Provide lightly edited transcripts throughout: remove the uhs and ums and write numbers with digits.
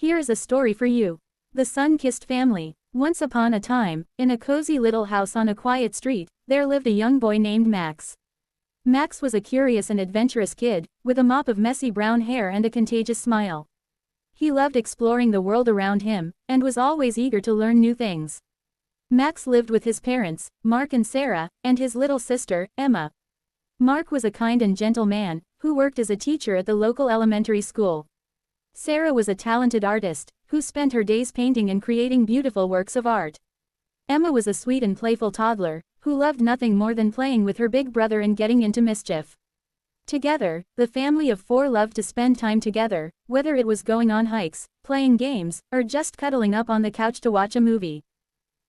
Here is a story for you. The Sun-Kissed Family. Once upon a time, in a cozy little house on a quiet street, there lived a young boy named Max. Max was a curious and adventurous kid, with a mop of messy brown hair and a contagious smile. He loved exploring the world around him, and was always eager to learn new things. Max lived with his parents, Mark and Sarah, and his little sister, Emma. Mark was a kind and gentle man, who worked as a teacher at the local elementary school. Sarah was a talented artist, who spent her days painting and creating beautiful works of art. Emma was a sweet and playful toddler, who loved nothing more than playing with her big brother and getting into mischief. Together, the family of four loved to spend time together, whether it was going on hikes, playing games, or just cuddling up on the couch to watch a movie.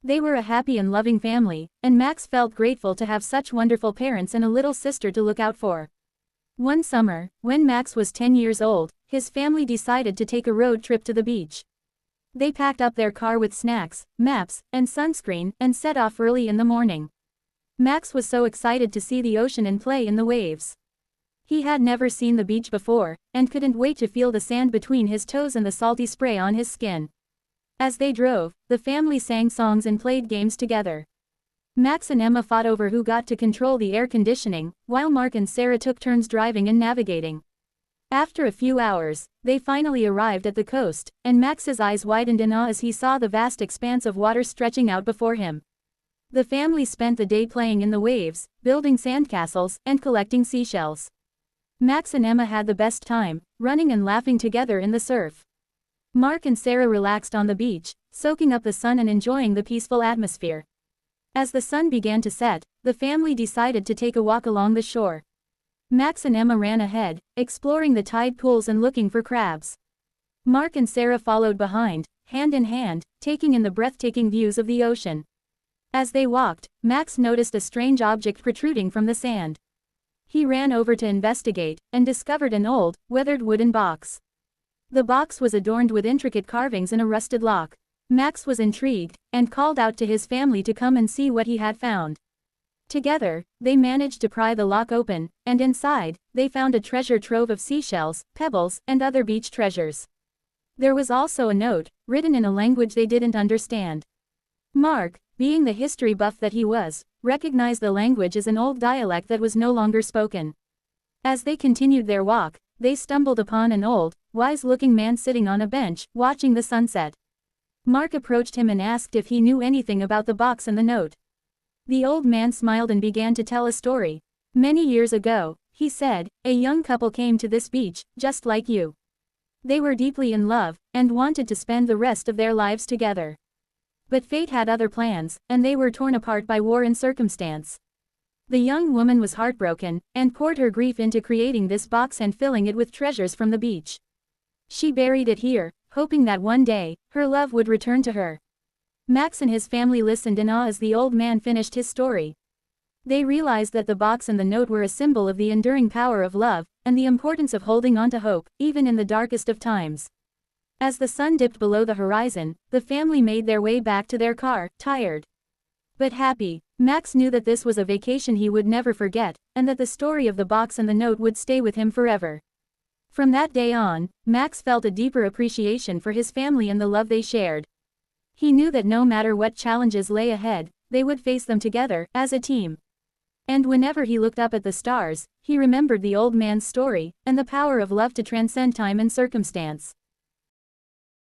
They were a happy and loving family, and Max felt grateful to have such wonderful parents and a little sister to look out for. One summer, when Max was 10 years old, his family decided to take a road trip to the beach. They packed up their car with snacks, maps, and sunscreen, and set off early in the morning. Max was so excited to see the ocean and play in the waves. He had never seen the beach before, and couldn't wait to feel the sand between his toes and the salty spray on his skin. As they drove, the family sang songs and played games together. Max and Emma fought over who got to control the air conditioning, while Mark and Sarah took turns driving and navigating. After a few hours, they finally arrived at the coast, and Max's eyes widened in awe as he saw the vast expanse of water stretching out before him. The family spent the day playing in the waves, building sandcastles, and collecting seashells. Max and Emma had the best time, running and laughing together in the surf. Mark and Sarah relaxed on the beach, soaking up the sun and enjoying the peaceful atmosphere. As the sun began to set, the family decided to take a walk along the shore. Max and Emma ran ahead, exploring the tide pools and looking for crabs. Mark and Sarah followed behind, hand in hand, taking in the breathtaking views of the ocean. As they walked, Max noticed a strange object protruding from the sand. He ran over to investigate, and discovered an old, weathered wooden box. The box was adorned with intricate carvings and a rusted lock. Max was intrigued, and called out to his family to come and see what he had found. Together, they managed to pry the lock open, and inside, they found a treasure trove of seashells, pebbles, and other beach treasures. There was also a note, written in a language they didn't understand. Mark, being the history buff that he was, recognized the language as an old dialect that was no longer spoken. As they continued their walk, they stumbled upon an old, wise-looking man sitting on a bench, watching the sunset. Mark approached him and asked if he knew anything about the box and the note. The old man smiled and began to tell a story. Many years ago, he said, a young couple came to this beach, just like you. They were deeply in love, and wanted to spend the rest of their lives together. But fate had other plans, and they were torn apart by war and circumstance. The young woman was heartbroken, and poured her grief into creating this box and filling it with treasures from the beach. She buried it here, hoping that one day, her love would return to her. Max and his family listened in awe as the old man finished his story. They realized that the box and the note were a symbol of the enduring power of love, and the importance of holding on to hope, even in the darkest of times. As the sun dipped below the horizon, the family made their way back to their car, tired but happy. Max knew that this was a vacation he would never forget, and that the story of the box and the note would stay with him forever. From that day on, Max felt a deeper appreciation for his family and the love they shared. He knew that no matter what challenges lay ahead, they would face them together, as a team. And whenever he looked up at the stars, he remembered the old man's story, and the power of love to transcend time and circumstance.